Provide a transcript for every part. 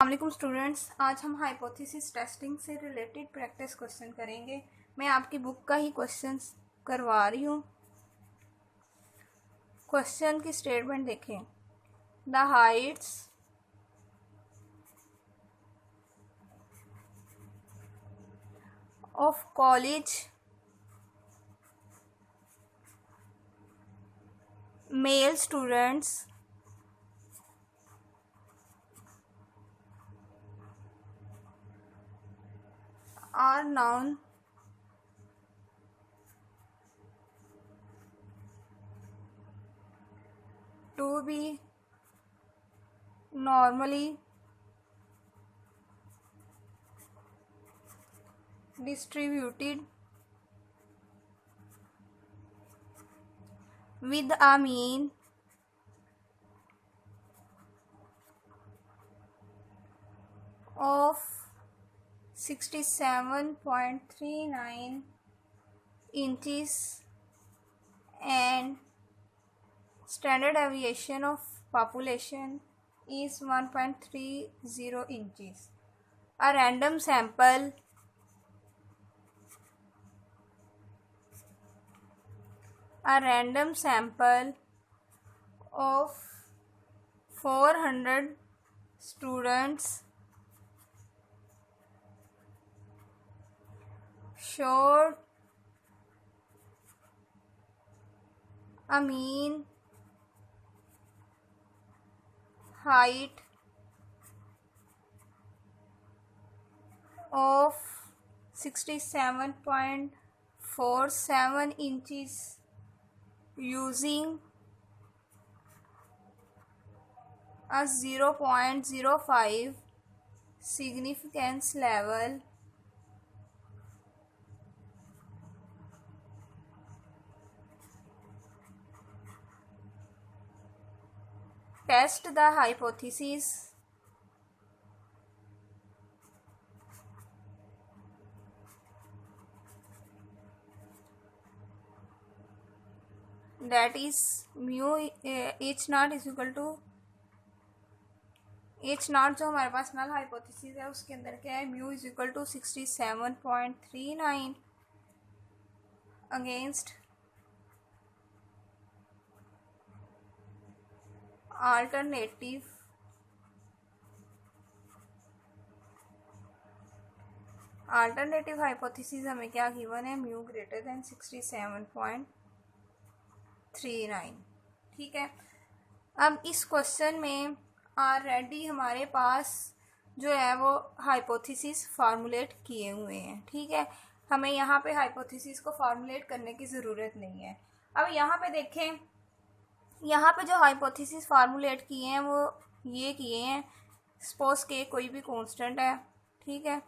अस्सलाम स्टूडेंट्स, आज हम हाइपोथेसिस टेस्टिंग से रिलेटेड प्रैक्टिस क्वेश्चन करेंगे। मैं आपकी बुक का ही क्वेश्चंस करवा रही हूँ। क्वेश्चन की स्टेटमेंट देखें। The heights of college male students are known to be normally distributed with a mean of 67.39 inches and standard deviation of population is 1.30 inches. A random sample of 400 students showed a mean height of 67.47 inches using a 0.05 significance level. Test the hypothesis that is mu h naught is equal to h naught जो हमारे पास null hypothesis है उसके अंदर क्या है, mu is equal to 67.39 against alternative hypothesis हमें क्या given है, म्यू ग्रेटर देन 67.39। ठीक है, अब इस क्वेश्चन में ऑलरेडी हमारे पास जो है वो हाइपोथेसिस फार्मूलेट किए हुए हैं। ठीक है, हमें यहाँ पे हाइपोथेसिस को फार्मूलेट करने की ज़रूरत नहीं है। अब यहाँ पे देखें, यहाँ पे जो हाइपोथेसिस फार्मूलेट किए हैं वो ये किए हैं, सपोज के कोई भी कांस्टेंट है। ठीक है,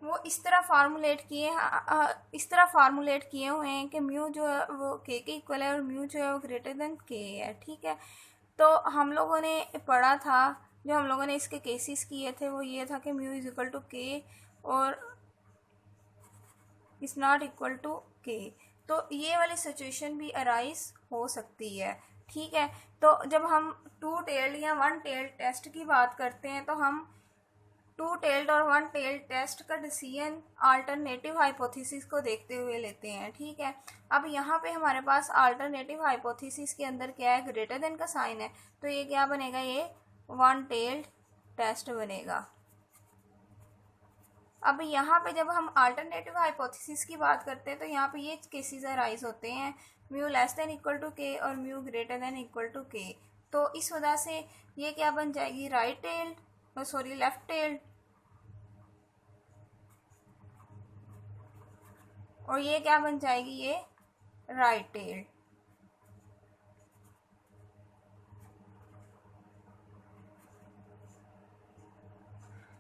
वो इस तरह फार्मूलेट किए हुए हैं कि म्यू जो है वो के इक्वल है और म्यू जो है वो ग्रेटर देन के है। ठीक है, तो हम लोगों ने पढ़ा था, जो हम लोगों ने इसके केसेस किए थे वो ये था कि mu is equal to K और is not equal to K. तो ये वाली सिचुएशन भी अराइज हो सकती है। ठीक है, तो जब हम टू टेल्ड या वन टेल्ड टेस्ट की बात करते हैं तो हम टू टेल्ड और वन टेल्ड टेस्ट का डिसीजन अल्टरनेटिव हाइपोथेसिस को देखते हुए लेते हैं। ठीक है, अब यहाँ पे हमारे पास अल्टरनेटिव हाइपोथेसिस के अंदर क्या है, ग्रेटर देन का साइन है, तो ये क्या बनेगा, ये वन टेल्ड टेस्ट बनेगा। अब यहाँ पे जब हम अल्टरनेटिव हाइपोथेसिस की बात करते हैं तो यहाँ पे ये केसेस अराइज होते हैं, mu less than equal to K और mu greater than equal to K. तो इस वजह से ये क्या बन जाएगी, right tailed, sorry left tailed, और ये क्या बन जाएगी, ये राइट टेल्ड।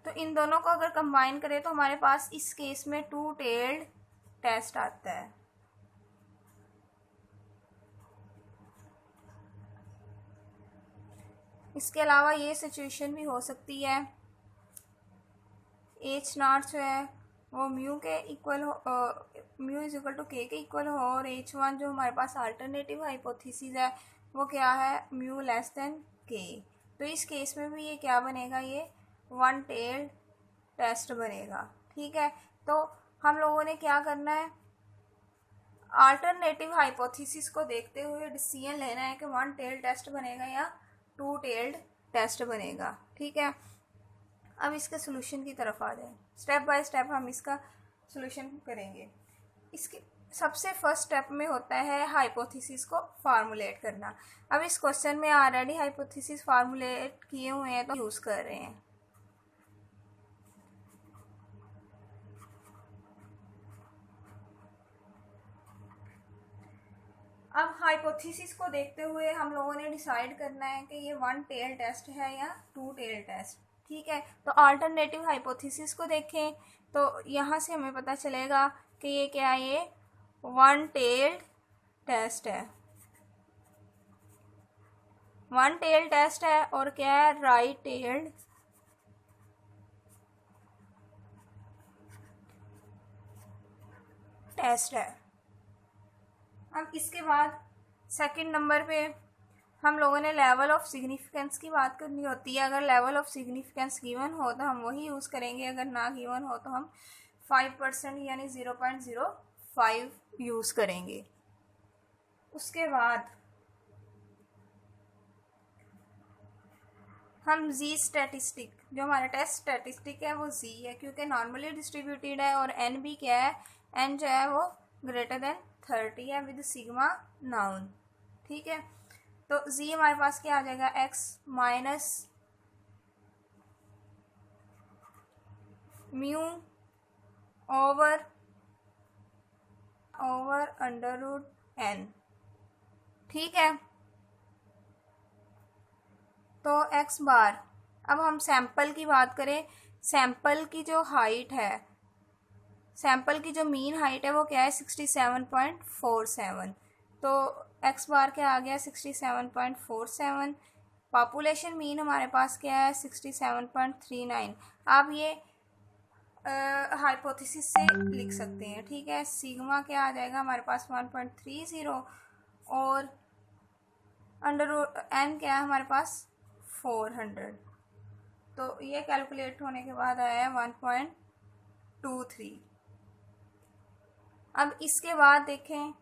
तो इन दोनों को अगर कंबाइन करें तो हमारे पास इस केस में टू टेल्ड टेस्ट आता है। इसके अलावा ये सिचुएशन भी हो सकती है, एच नॉट जो है वो म्यू के इक्वल हो, म्यू इज इक्वल टू के इक्वल हो, और H1 जो हमारे पास अल्टरनेटिव हाइपोथेसिस है वो क्या है, म्यू लेस देन के। तो इस केस में भी ये क्या बनेगा, ये वन टेल्ड टेस्ट बनेगा। ठीक है, तो हम लोगों ने क्या करना है, अल्टरनेटिव हाइपोथेसिस को देखते हुए डिसीजन लेना है कि वन टेल्ड टेस्ट बनेगा या टू टेल्ड टेस्ट बनेगा। ठीक है, अब इसके सोल्यूशन की तरफ आ जाए, स्टेप बाय स्टेप हम इसका सोल्यूशन करेंगे। इसके सबसे फर्स्ट स्टेप में होता है हाइपोथेसिस को फार्मूलेट करना। अब इस क्वेश्चन में ऑलरेडी हाइपोथेसिस फार्मूलेट किए हुए हैं तो यूज़ कर रहे हैं। अब हाइपोथेसिस को देखते हुए हम लोगों ने डिसाइड करना है कि ये वन टेल टेस्ट है या टू टेल टेस्ट। ठीक है, तो अल्टरनेटिव हाइपोथेसिस को देखें तो यहाँ से हमें पता चलेगा कि ये क्या है, ये वन टेल्ड टेस्ट है, वन टेल टेस्ट है, और क्या है, राइट टेल्ड टेस्ट है। अब इसके बाद सेकंड नंबर पे हम लोगों ने लेवल ऑफ सिग्निफिकेंस की बात करनी होती है। अगर लेवल ऑफ सिग्निफिकेंस गिवन हो तो हम वही यूज़ करेंगे, अगर ना गिवन हो तो हम 5% यानी 0.05 यूज़ करेंगे। उसके बाद हम जी स्टैटिस्टिक, जो हमारा टेस्ट स्टैटिस्टिक है वो जी है, क्योंकि नॉर्मली डिस्ट्रीब्यूटेड है, और एन भी क्या है, एन जो है वो ग्रेटर देन 30 है विद सिग्मा नाउन। ठीक है, तो जी हमारे पास क्या आ जाएगा, X minus mu over under root N. ठीक है, तो एक्स बार, अब हम सैंपल की बात करें, सैंपल की जो हाइट है, सैंपल की जो मीन हाइट है वो क्या है, 67.47। तो एक्स बार क्या आ गया, 67.47। पॉपुलेशन मीन हमारे पास क्या है, 67.39। आप ये हाइपोथेसिस से लिख सकते हैं। ठीक है, सिग्मा क्या आ जाएगा हमारे पास, 1.30, और अंडर एन क्या है हमारे पास, 400। तो ये कैलकुलेट होने के बाद आया है 1.23। अब इसके बाद देखें,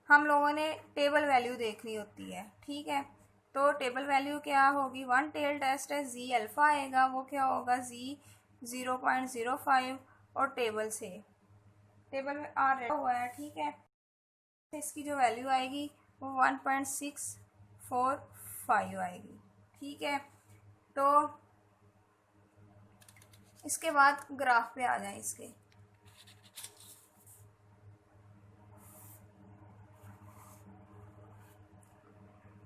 हम लोगों ने टेबल वैल्यू देखनी होती है। ठीक है, तो टेबल वैल्यू क्या होगी, वन टेल टेस्ट है, जी अल्फ़ा आएगा, वो क्या होगा, जी 0.05, और टेबल में आ रहा हुआ है। ठीक है, तो इसकी जो वैल्यू आएगी वो 1.645 आएगी। ठीक है, तो इसके बाद ग्राफ पे आ जाए इसके।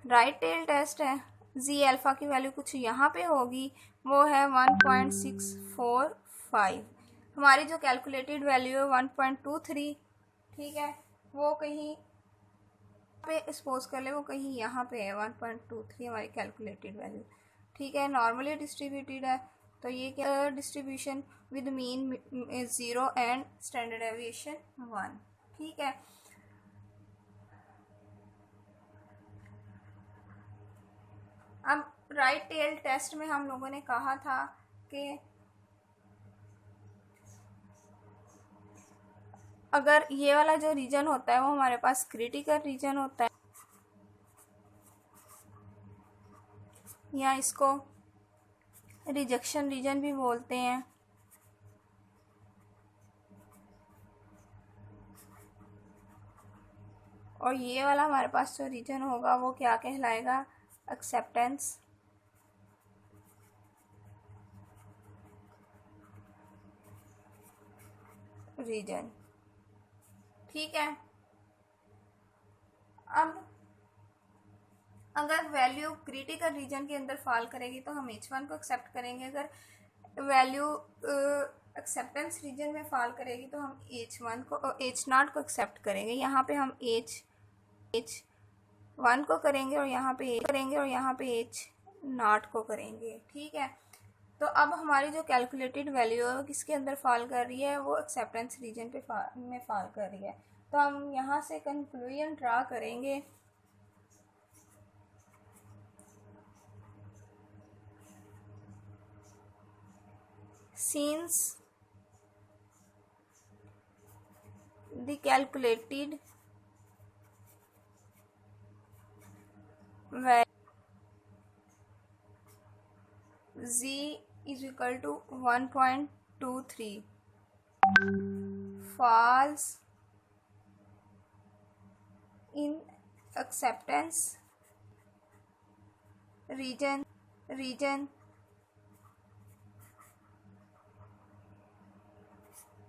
राइट टेल टेस्ट है, जी अल्फ़ा की वैल्यू कुछ यहाँ पे होगी, वो है 1.645। हमारी जो कैलकुलेटेड वैल्यू है 1.23। ठीक है, वो कहीं पे सपोज कर ले, वो कहीं यहाँ पे है 1.23 हमारी कैलकुलेटेड वैल्यू। ठीक है, नॉर्मली डिस्ट्रीब्यूटेड है, तो ये क्या, distribution with mean 0 and standard deviation 1। ठीक है, अब राइट टेल टेस्ट में हम लोगों ने कहा था कि अगर ये वाला जो रीजन होता है वो हमारे पास क्रिटिकल रीजन होता है, या इसको रिजेक्शन रीजन भी बोलते हैं, और ये वाला हमारे पास जो रीजन होगा वो क्या कहलाएगा, एक्सेप्टेंस रीजन। ठीक है, अब अगर वैल्यू क्रिटिकल रीजन के अंदर फॉल करेगी तो हम H1 को एक्सेप्ट करेंगे, अगर वैल्यू एक्सेप्टेंस रीजन में फॉल करेगी तो हम H1 को, H0 को एक्सेप्ट करेंगे। यहाँ पे हम H1 को करेंगे, और यहाँ पे H0 को करेंगे। ठीक है, तो अब हमारी जो कैलकुलेटेड वैल्यू है वो किसके अंदर फॉल कर रही है, वो एक्सेप्टेंस रीजन पे में फॉल कर रही है। तो हम यहाँ से कंक्लूजन ड्रा करेंगे। Since the calculated value z is equal to 1.23 falls in acceptance region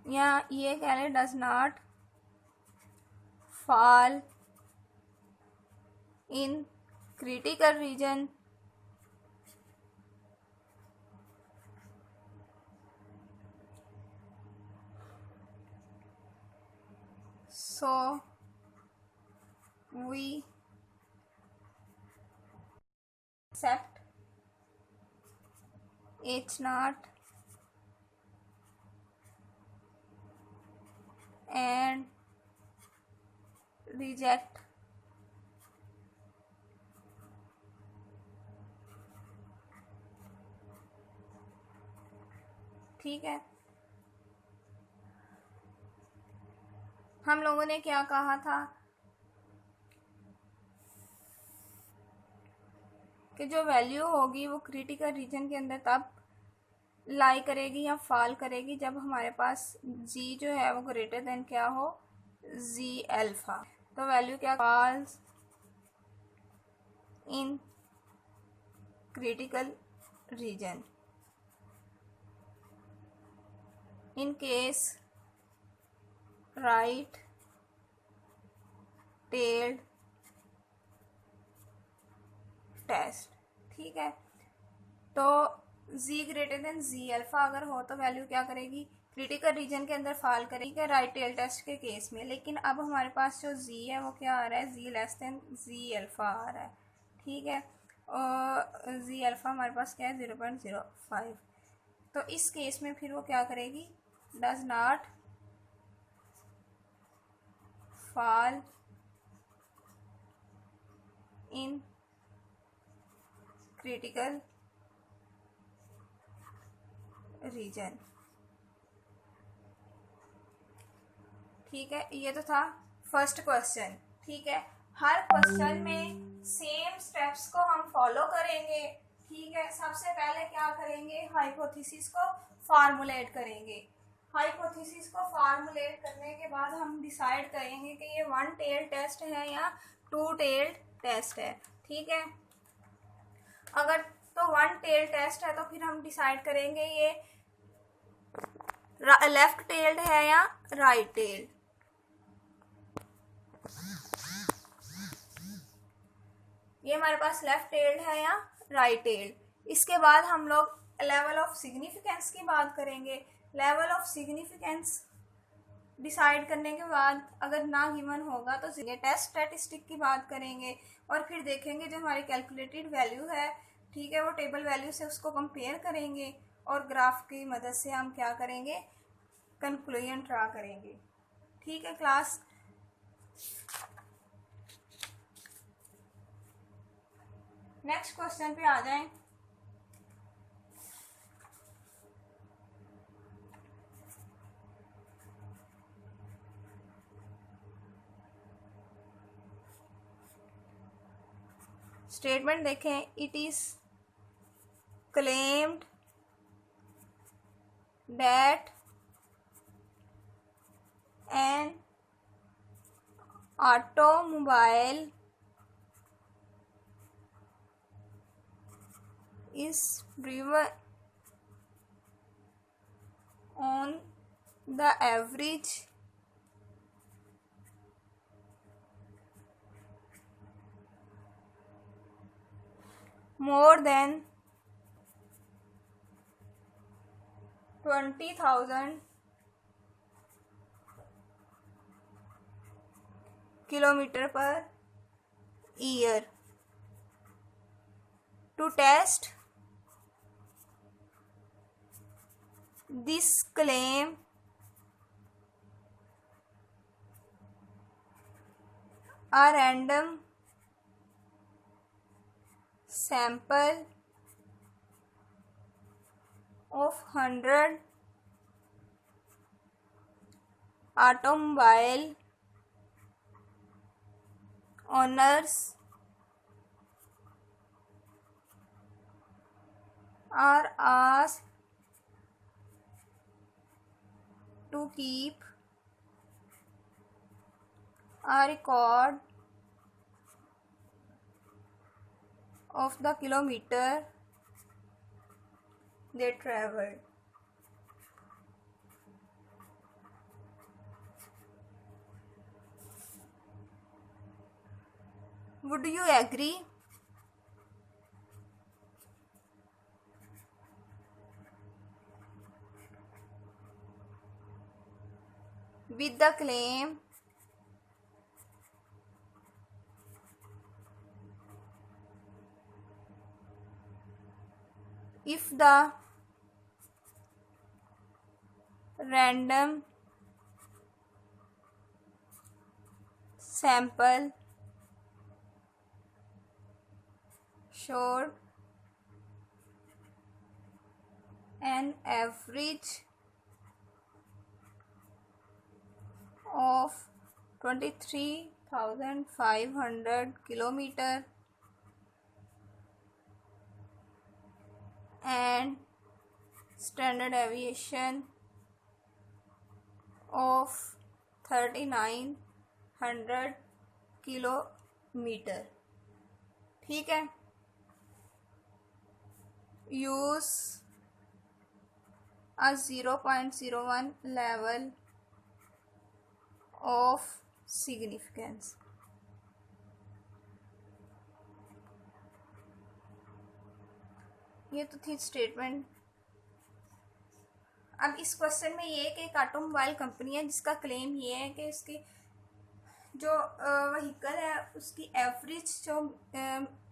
या ये कह लें does not fall in critical region so we accept H naught and reject ठीक है। हम लोगों ने क्या कहा था कि जो वैल्यू होगी वो क्रिटिकल रीजन के अंदर तब लाई करेगी या फॉल करेगी जब हमारे पास g जो है वो ग्रेटर देन क्या हो, z अल्फा। तो वैल्यू क्या, falls in critical region in case right tailed test. ठीक है, तो z greater than z alpha अगर हो तो वैल्यू क्या करेगी, क्रिटिकल रीजन के अंदर फॉल करेगी राइट टेल टेस्ट के केस में। लेकिन अब हमारे पास जो z है वो क्या आ रहा है, z less than z alpha आ रहा है। ठीक है, और z अल्फा हमारे पास क्या है 0.05। तो इस केस में फिर वो क्या करेगी, does not fall in critical reason. ठीक है, ये तो था फर्स्ट क्वेश्चन। ठीक है, हर क्वेश्चन में सेम स्टेप्स को हम फॉलो करेंगे। ठीक है, सबसे पहले क्या करेंगे, हाइपोथेसिस को फार्मूलेट करेंगे। हाइपोथेसिस को फार्मूलेट करने के बाद हम डिसाइड करेंगे कि ये वन टेल टेस्ट है या टू टेल्ड टेस्ट है। ठीक है, अगर तो वन टेल टेस्ट है तो फिर हम डिसाइड करेंगे ये लेफ्ट टेल्ड है या राइट टेल्ड। ये हमारे पास लेफ्ट टेल्ड है या राइट टेल्ड। इसके बाद हम लोग लेवल ऑफ सिग्निफिकेंस की बात करेंगे। लेवल ऑफ सिग्निफिकेंस डिसाइड करने के बाद अगर ना गिवन होगा तो टेस्ट स्टैटिस्टिक की बात करेंगे और फिर देखेंगे जो हमारी कैलकुलेटेड वैल्यू है, ठीक है, वो टेबल वैल्यू से उसको कंपेयर करेंगे और ग्राफ की मदद से हम क्या करेंगे, कंक्लूजन ड्रा करेंगे। ठीक है क्लास, नेक्स्ट क्वेश्चन पे आ जाएं। स्टेटमेंट देखें, it is claimed that an automobile is driven on the average more than 20,000 kilometer per year to test this claim a random sample of 100 automobile owners are asked to keep a record of the kilometer they traveled. Would you agree? With the claim if the random sample showed an average of 23,500 kilometer and standard deviation of 3,900 kilometre, ठीक है। Use a 0.01 level of significance। ये तो थी statement. अब इस question में ये कि एक ऑटोमोबाइल कंपनी है जिसका क्लेम ये है कि इसकी जो व्हीकल है उसकी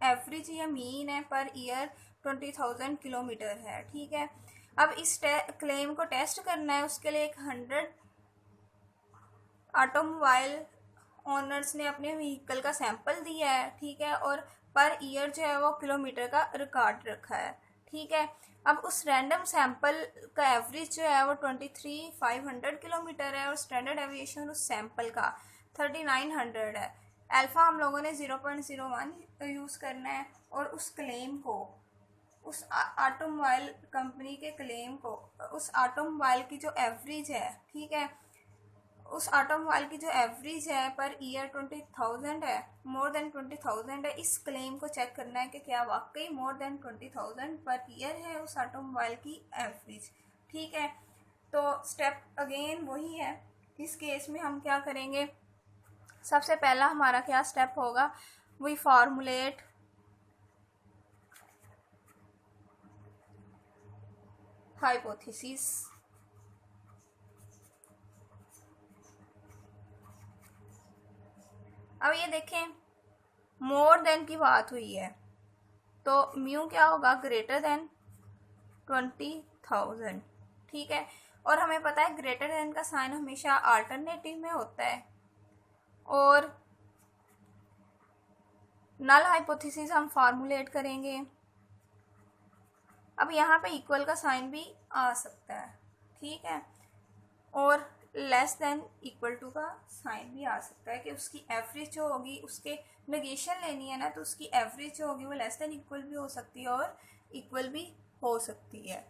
एवरेज या मीन है पर ईयर 20,000 किलोमीटर है, ठीक है। अब इस क्लेम को टेस्ट करना है, उसके लिए 100 ऑटोमोबाइल ओनर्स ने अपने व्हीकल का सैंपल दिया है, ठीक है, और पर ईयर जो है वो किलोमीटर का रिकॉर्ड रखा है, ठीक है। अब उस रैंडम सैंपल का एवरेज जो है वो 23,500 किलोमीटर है और स्टैंडर्ड एविएशन उस सैंपल का 3,900 है। अल्फा हम लोगों ने 0.01 यूज़ करना है और उस क्लेम को, उस ऑटोमोबाइल कंपनी के क्लेम को, उस ऑटोमोबाइल की जो एवरेज है, ठीक है, उस ऑटोमोबाइल की जो एवरेज है पर ईयर 20,000 है, मोर देन 20,000 है, इस क्लेम को चेक करना है कि क्या वाकई मोर देन 20,000 पर ईयर है उस ऑटोमोबाइल की एवरेज, ठीक है। तो स्टेप अगेन वही है। इस केस में हम क्या करेंगे, सबसे पहला हमारा क्या स्टेप होगा, वी फॉर्मुलेट हाइपोथेसिस। अब ये देखें मोर देन की बात हुई है तो म्यू क्या होगा, ग्रेटर देन 20,000, ठीक है। और हमें पता है ग्रेटर देन का साइन हमेशा अल्टरनेटिव में होता है और नल हाइपोथेसिस हम फॉर्मुलेट करेंगे। अब यहाँ पे इक्वल का साइन भी आ सकता है, ठीक है, और लेस देन इक्वल टू का साइन भी आ सकता है कि उसकी एवरेज जो होगी, उसके नेगेशन लेनी है ना, तो उसकी एवरेज जो होगी वो लेस देन इक्वल भी हो सकती है और इक्वल भी हो सकती है,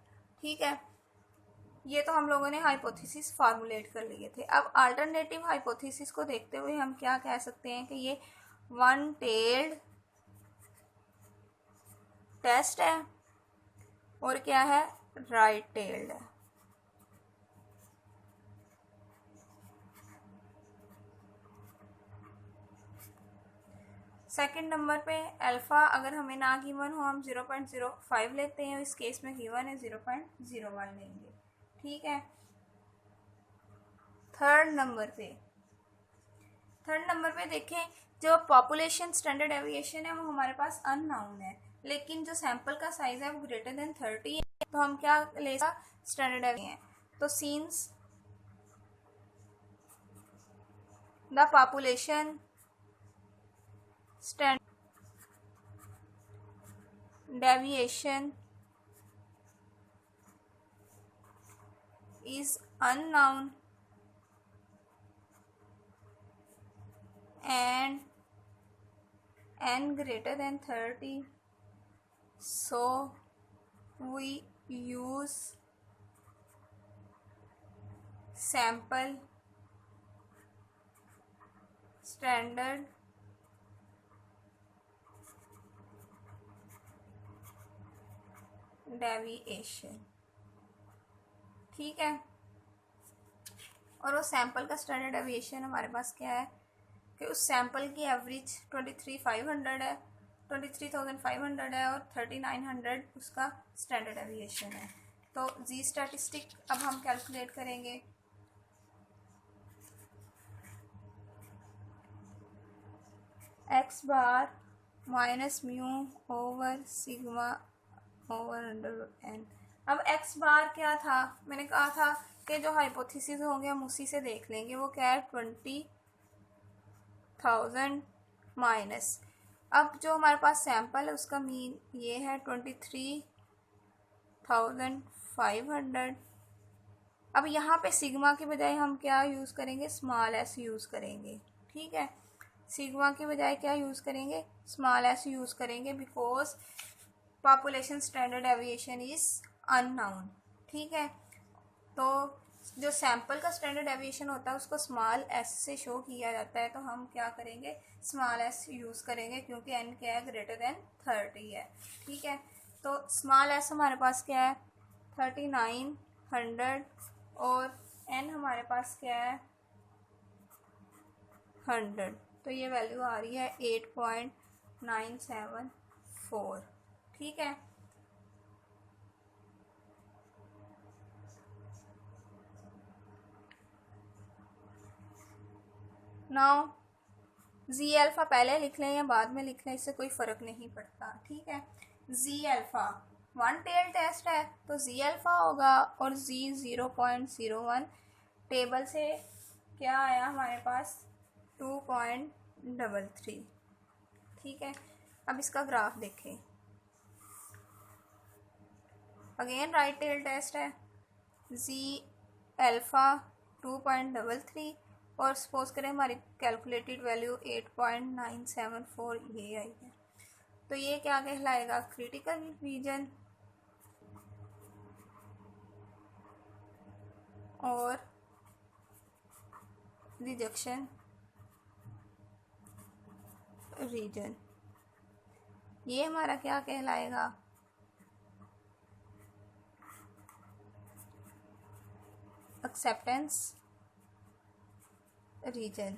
ठीक है। ये तो हम लोगों ने हाइपोथेसिस फार्मूलेट कर लिए थे। अब अल्टरनेटिव हाइपोथेसिस को देखते हुए हम क्या कह सकते हैं कि ये वन टेल्ड टेस्ट है और क्या है, राइट टेल्ड है। सेकंड नंबर पे अल्फा अगर हमें ना गिवन हो हम 0.05 लेते हैं, इस केस में गिवन है 0.01 लेंगे, ठीक है। थर्ड नंबर पे देखें जो पॉपुलेशन स्टैंडर्ड एविएशन है वो हमारे पास अननाउन है, लेकिन जो सैंपल का साइज है वो ग्रेटर देन 30 है, तो हम क्या लेगा, स्टैंडर्ड एविएशन है। तो since the population standard deviation is unknown and n greater than 30, so we use sample standard deviation. ठीक है, और वो सैम्पल का स्टैंडर्ड डेविएशन हमारे पास क्या है कि उस सैम्पल की एवरेज 23,500 है, 23,500 है और 3,900 उसका स्टैंडर्ड डेविएशन है। तो जी स्टैटिस्टिक अब हम कैलकुलेट करेंगे। X bar minus mu over sigma over under n. अब एक्स बार क्या था, मैंने कहा था कि जो हाइपोथेसिस होंगे हम उसी से देख लेंगे। वो क्या है 20,000 माइनस, अब जो हमारे पास सैंपल है उसका मीन ये है 23,500। अब यहाँ पे सिग्मा के बजाय हम क्या यूज़ करेंगे, स्मॉल एस यूज़ करेंगे। ठीक है, सिग्मा के बजाय क्या यूज़ करेंगे, स्मॉल एस यूज़ करेंगे, because population standard deviation is unknown. ठीक है, तो जो सैंपल का स्टैंडर्ड डेविएशन होता है उसको स्मॉल एस से शो किया जाता है, तो हम क्या करेंगे, स्मॉल एस यूज़ करेंगे क्योंकि एन क्या है, ग्रेटर देन 30 है। ठीक है, तो स्मॉल एस हमारे पास क्या है 3,900 और एन हमारे पास क्या है 100, तो ये वैल्यू आ रही है 8.974। ठीक है, नाउ जी अल्फ़ा पहले लिख लें या बाद में लिख लें, इससे कोई फ़र्क नहीं पड़ता। ठीक है, जी अल्फ़ा वन टेल टेस्ट है तो जी अल्फ़ा होगा और जी 0.01 टेबल से क्या आया हमारे पास 2.33। ठीक है, अब इसका ग्राफ देखें। अगेन राइट टेल टेस्ट है, जी अल्फ़ा 2.33 और सपोज करें हमारी कैलकुलेटेड वैल्यू 8.974 ये आई है, तो ये क्या कहलाएगा, क्रिटिकल रीजन और रिजेक्शन रीजन। ये हमारा क्या कहलाएगा, एक्सेप्टेंस रीजन।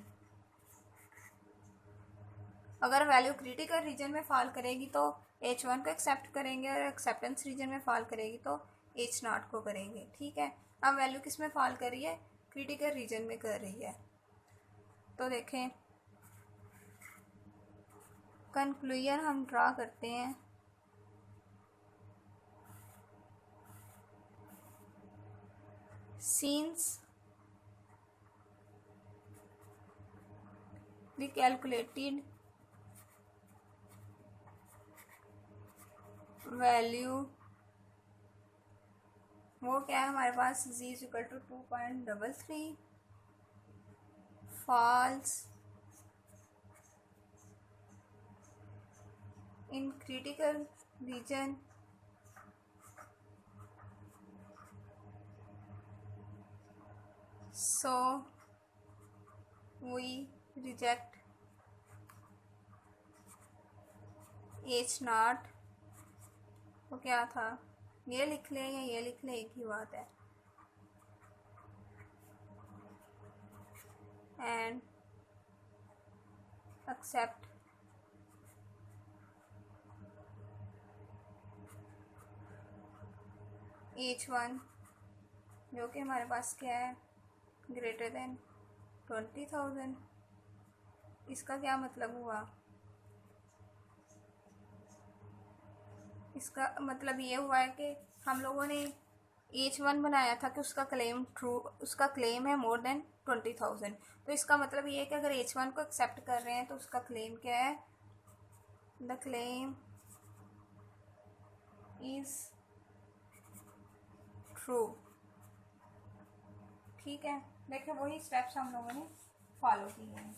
अगर वैल्यू क्रिटिकल रीजन में फॉल करेगी तो H1 को एक्सेप्ट करेंगे और एक्सेप्टेंस रीजन में फॉल करेगी तो H0 को करेंगे। ठीक है, अब वैल्यू किस में फॉल कर रही है, क्रिटिकल रीजन में कर रही है। तो देखें कंक्लूजन हम ड्रा करते हैं। Since the calculated वैल्यू वो क्या है हमारे पास, z is equal to 2.33 falls in critical region so we reject H0। तो क्या था, ये लिख लें या ये लिख लें, एक ही बात है। एंड एक्सेप्ट H1 जो कि हमारे पास क्या है, ग्रेटर देन 20,000। इसका क्या मतलब हुआ, इसका मतलब ये हुआ है कि हम लोगों ने H1 बनाया था कि उसका क्लेम है मोर देन 20,000। तो इसका मतलब ये है कि अगर H1 को एक्सेप्ट कर रहे हैं तो उसका क्लेम क्या है, द क्लेम इज ट्रू। ठीक है, देखिए वही स्टेप्स हम लोगों ने फॉलो किए हैं।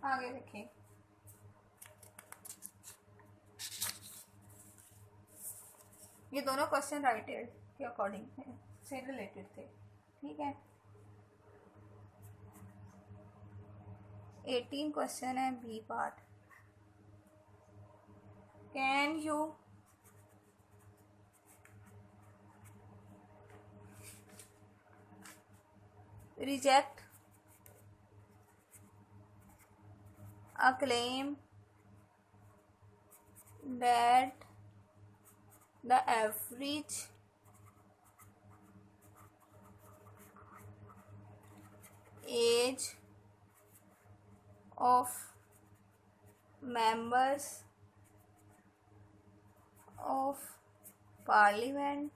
आगे देखें, ये दोनों क्वेश्चन राइटेड के अकॉर्डिंग से रिलेटेड थे। ठीक है, 18 क्वेश्चन है B part. Can you reject a claim that the average age of members of parliament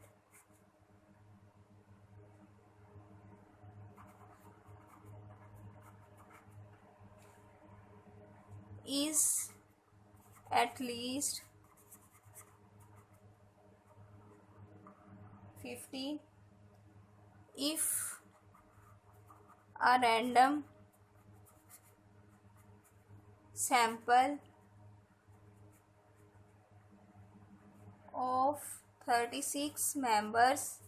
is at least 50 if a random sample of 36 members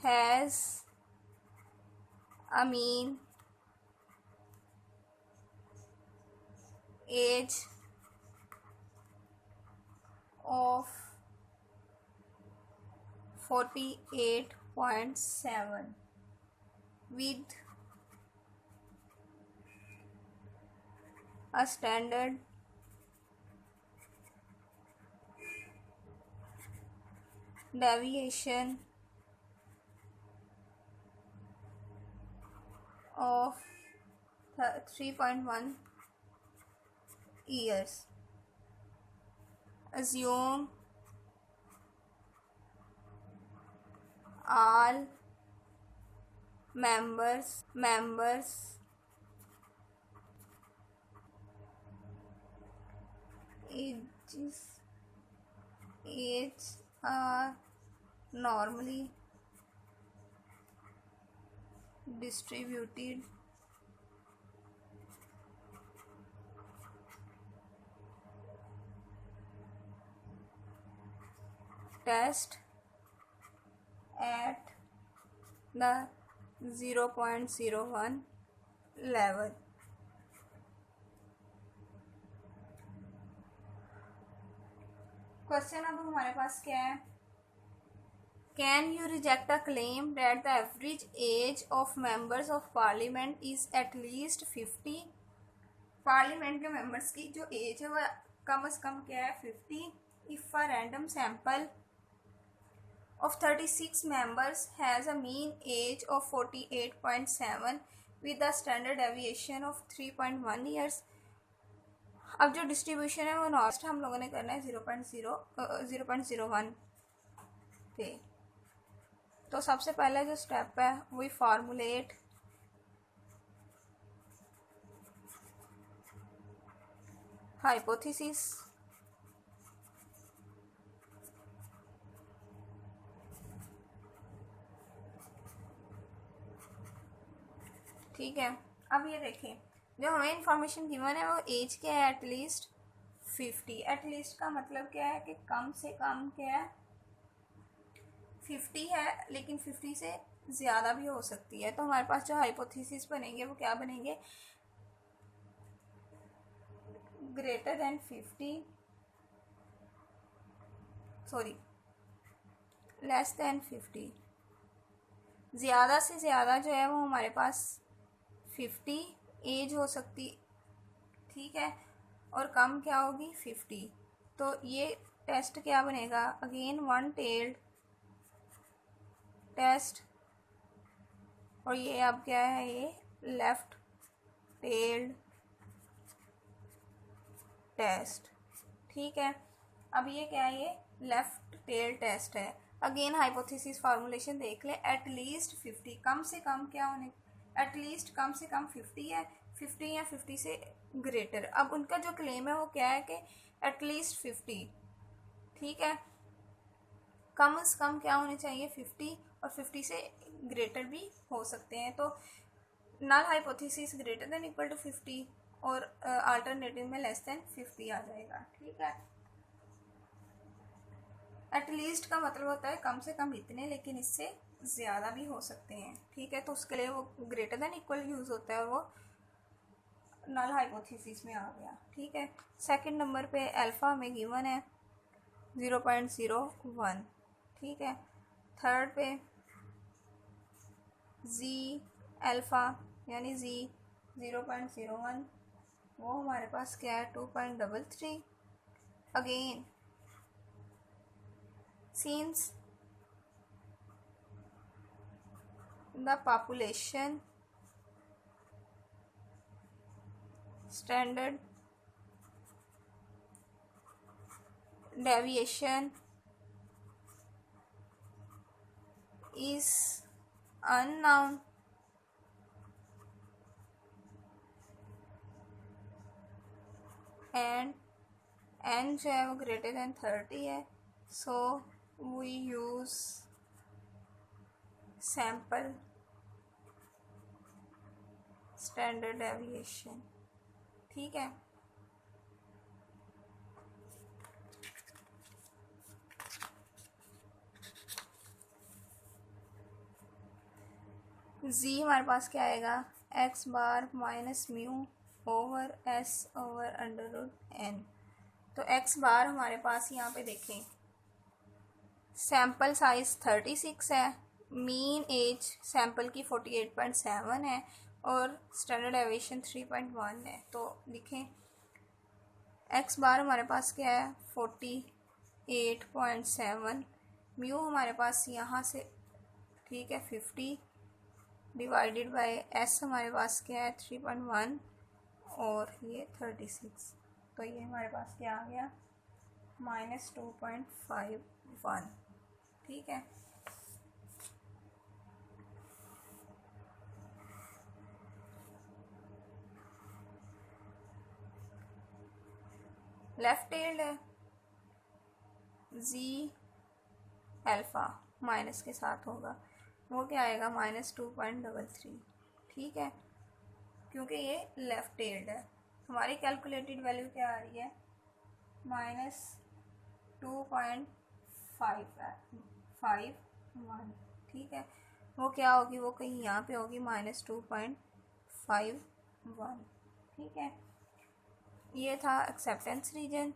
has a mean age of 48.7 with a standard deviation of 3.1 years. Assume all members ages are normally distributed test at the 0.01 level. Question अब हमारे पास क्या है, can you reject a claim that the average age of members of parliament is at least 50। Parliament के members की जो as है वह कम से कम क्या है 50 if a random sample of 36 members has a mean age of 48.7 with a standard deviation of 3.1 years। अब जो डिस्ट्रीब्यूशन है वो नॉर्मल हम लोगों ने करना है 0.01 पे। तो सबसे पहले जो स्टेप है वही फॉर्मुलेट हाइपोथेसिस। ठीक है, अब ये देखें जो हमें इंफॉर्मेशन गिवन है वो एज क्या है एटलीस्ट 50। एटलीस्ट का मतलब क्या है कि कम से कम क्या है 50 है, लेकिन 50 से ज़्यादा भी हो सकती है। तो हमारे पास जो हाइपोथेसिस बनेंगे वो क्या बनेंगे, greater than 50 sorry less than 50। ज़्यादा से ज़्यादा जो है वो हमारे पास 50 एज हो सकती, ठीक है, और कम क्या होगी 50। तो ये टेस्ट क्या बनेगा, अगेन वन टेल्ड टेस्ट, और ये अब क्या है, ये लेफ्ट टेल्ड टेस्ट। ठीक है, अब ये क्या है, ये लेफ्ट टेल टेस्ट है। अगेन हाइपोथेसिस फार्मूलेशन देख ले, एटलीस्ट 50, कम से कम क्या होने, एटलीस्ट कम से कम 50 है, 50 या 50 से ग्रेटर। अब उनका जो क्लेम है वो क्या है कि एटलीस्ट 50, ठीक है, कम से कम क्या होने चाहिए 50, और 50 से ग्रेटर भी हो सकते हैं। तो null hypothesis greater than equal to 50 और अल्टरनेटिव में लेस देन 50 आ जाएगा। ठीक है, एटलीस्ट का मतलब होता है कम से कम इतने, लेकिन इससे ज़्यादा भी हो सकते हैं। ठीक है, तो उसके लिए वो ग्रेटर देन इक्वल यूज़ होता है, वो नल हाइपोथेसिस में आ गया। ठीक है, सेकंड नंबर पे अल्फ़ा में गिवन है 0.01। ठीक है, थर्ड पे जी अल्फ़ा यानी जी 0.01, वो हमारे पास क्या है 2.33। Again since the population standard deviation is unknown and n जो है वो ग्रेटर देन 30 है, so we use sample standard deviation. ठीक है, जी हमारे पास क्या आएगा, x bar minus mu over s over under root n. तो एक्स बार हमारे पास यहाँ पे देखें, सैम्पल साइज 36 है, मीन एज सैम्पल की 48.7 है, और स्टैंडर्ड डेविएशन 3.1 है। तो लिखें एक्स बार हमारे पास क्या है 48.7, म्यू हमारे पास यहाँ से, ठीक है, 50 डिवाइडेड बाय एस हमारे पास क्या है 3.1 और ये 36। तो ये हमारे पास क्या आ गया -2.51। ठीक है, लेफ्ट टेल्ड है, जी अल्फ़ा माइनस के साथ होगा, वो क्या आएगा -2.33। ठीक है, क्योंकि ये लेफ्ट टेल्ड है। हमारी कैलकुलेटेड वैल्यू क्या आ रही है -2.51। ठीक है, वो क्या होगी, वो कहीं यहाँ पे होगी -2.51। ठीक है, ये था एक्सेप्टेंस रीजन।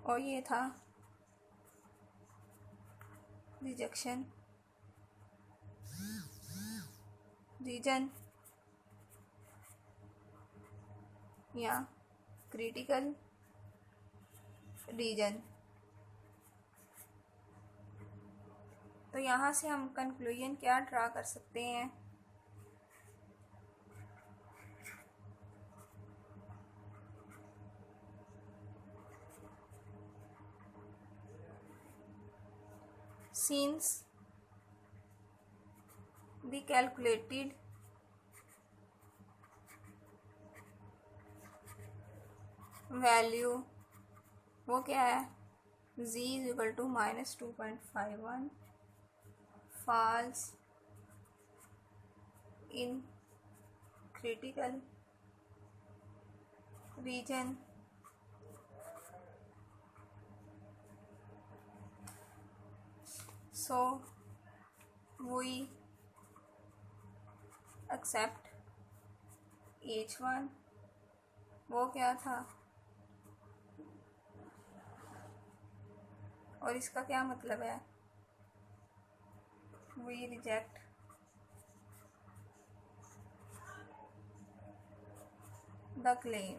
और ये था रिजेक्शन रीजन या क्रिटिकल रीजन। तो यहाँ से हम कंक्लूजन क्या ड्रा कर सकते हैं, since the calculated वैल्यू वो क्या है z is equal to -2.51 falls in critical region, so we accept H1। वो क्या था, और इसका क्या मतलब है, we reject the claim।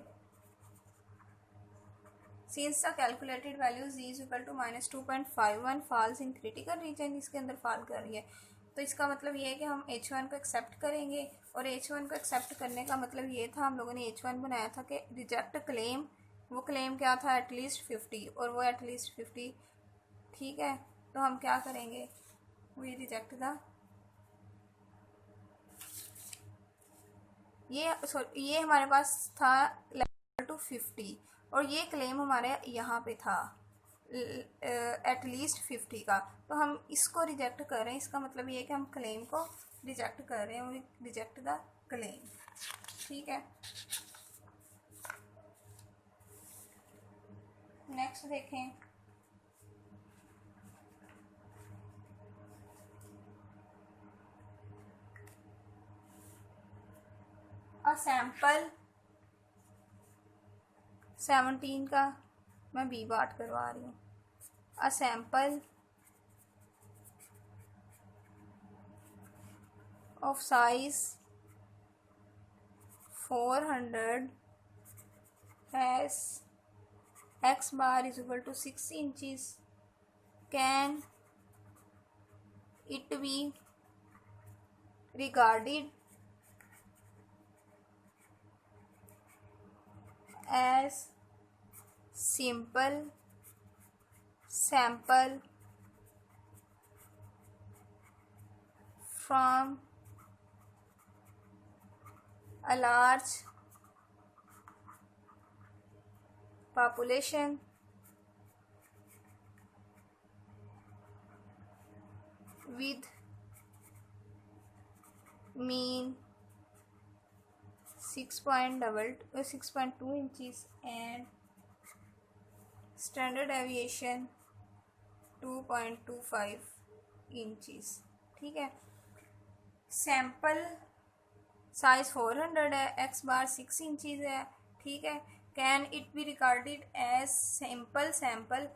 Since the calculated value z is equal to -2.51 falls in critical region, इसके अंदर फॉल कर रही है, तो इसका मतलब ये है कि हम H1 को एक्सेप्ट करेंगे। और H1 को एक्सेप्ट करने का मतलब ये था, हम लोगों ने H1 बनाया था कि रिजेक्ट क्लेम, वो क्लेम क्या था, एटलीस्ट 50, और वो एटलीस्ट 50, ठीक है। तो हम क्या करेंगे, वी रिजेक्ट द, ये हमारे पास था लेवल टू 50, और ये क्लेम हमारे यहाँ पे था एटलीस्ट 50 का, तो हम इसको रिजेक्ट कर रहे हैं। इसका मतलब ये है कि हम क्लेम को रिजेक्ट कर रहे हैं, रिजेक्ट द क्लेम, ठीक है। नेक्स्ट देखें, अ सैंपल 17 का मैं बी बात करवा रही हूँ। A sample of size 400 has x bar is equal to 6 inches. Can it be regarded as simple sample from a large population with mean 6.2 inches and standard deviation 2.25 inches, ठीक है। Sample size 400 है, x बार 6 inches है, ठीक है। Can it be regarded as simple sample,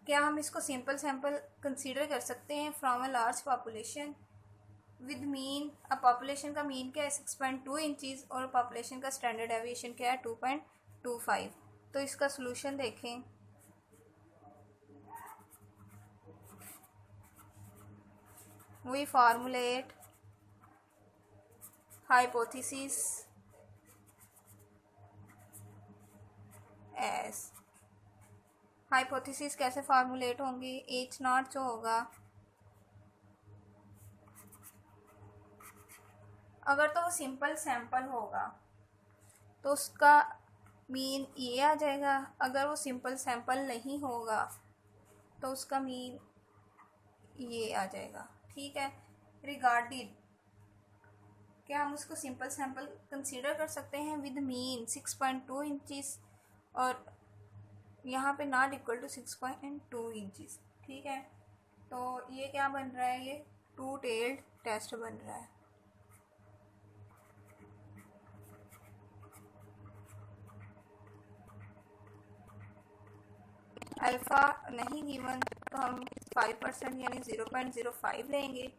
क्या हम इसको simple sample consider कर सकते हैं from a large population with mean, अब पॉपुलेशन का मीन क्या है 6.2 इंचज़, और पॉपुलेशन का स्टैंडर्ड डेविएशन क्या है 2.25। तो इसका सोल्यूशन देखें, we formulate hypotheses, hypothesis कैसे फार्मूलेट होंगी, एच नॉट जो होगा, अगर तो वो सिंपल सैंपल होगा तो उसका मीन ये आ जाएगा, अगर वो सिंपल सैंपल नहीं होगा तो उसका मीन ये आ जाएगा, ठीक है। रिगार्डेड, क्या हम उसको सिंपल सैंपल कंसीडर कर सकते हैं विद मीन 6.2 इंचज़, और यहाँ पे नॉट इक्वल टू 6.2 इंचज़, ठीक है। तो ये क्या बन रहा है, ये टू टेल्ड टेस्ट बन रहा है। अल्फ़ा नहीं गिवन तो हम 5% यानी 0.05 लेंगे।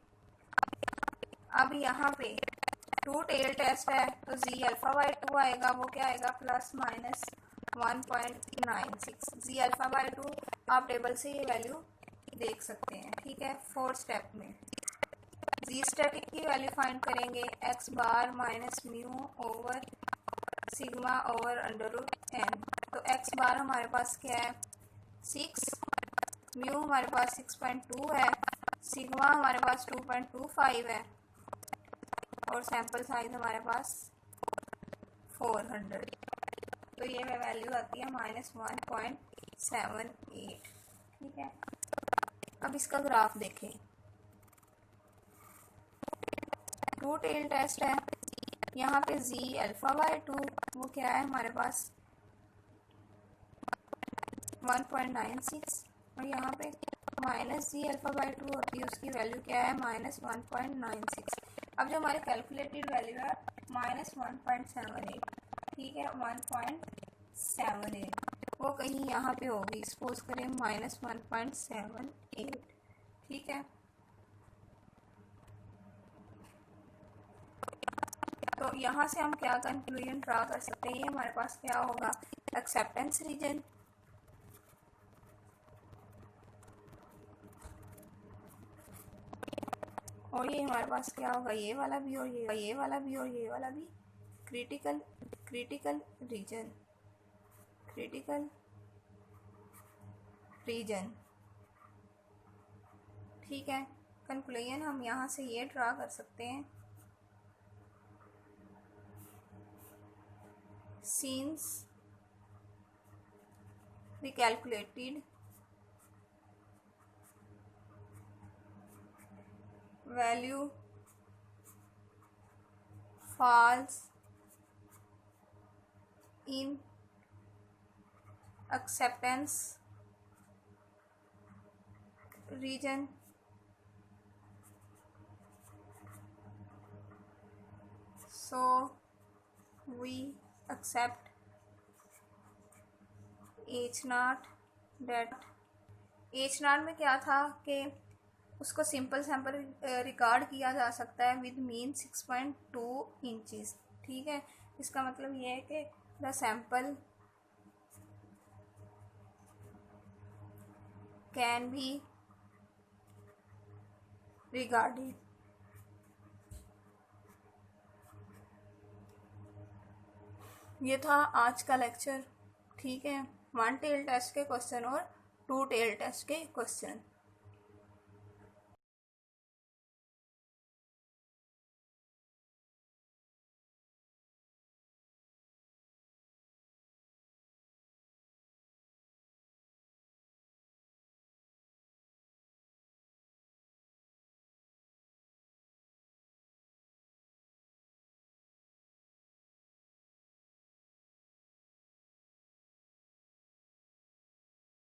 अब यहाँ पे टू टेल टेस्ट है तो जी अल्फ़ा बाई 2 आएगा, वो क्या आएगा +-1.96। जी अल्फ़ा बाई 2 आप टेबल से ये वैल्यू देख सकते हैं, ठीक है। फोर्थ स्टेप में जी स्टैटिक की वैल्यू फाइंड करेंगे, x bar minus mu over sigma over √n। तो एक्स बार हमारे पास क्या है 6, म्यू हमारे पास 6.2 है, सिग्मा हमारे पास 2.25 है, और सैंपल साइज हमारे पास 400। तो ये वैल्यू आती है -1.78, ठीक है। अब इसका ग्राफ देखें, टू टेल टेस्ट है, यहाँ पे जी अल्फ़ा बाई 2 वो क्या है हमारे पास 1.96, और यहाँ पे माइनस जी अल्फ़ा बाई 2 होती है, उसकी वैल्यू क्या है -1.96। अब जो हमारे कैलकुलेटेड वैल्यू है -1.78, ठीक है, 1.78 वो कहीं यहाँ पे होगी, सपोज करें -1.78, ठीक है। तो यहाँ से हम क्या कंक्लूजन ड्रा कर सकते हैं, हमारे पास क्या होगा, एक्सेप्टेंस रीजन और ये हमारे पास क्या होगा, ये वाला भी और ये वाला भी और ये वाला भी क्रिटिकल रीजन, क्रिटिकल रीजन। ठीक है, कंक्लूजन हम यहाँ से ये ड्रा कर सकते हैं, since we calculated value falls in acceptance region, so we accept H0 that H0 में क्या था कि उसको सिंपल सैंपल रिकॉर्ड किया जा सकता है विद मीन 6.2 इंचेस। ठीक है, इसका मतलब ये है कि the sample can be regarded. ये था आज का लेक्चर। ठीक है, 1 टेल टेस्ट के क्वेश्चन और 2 टेल टेस्ट के क्वेश्चन।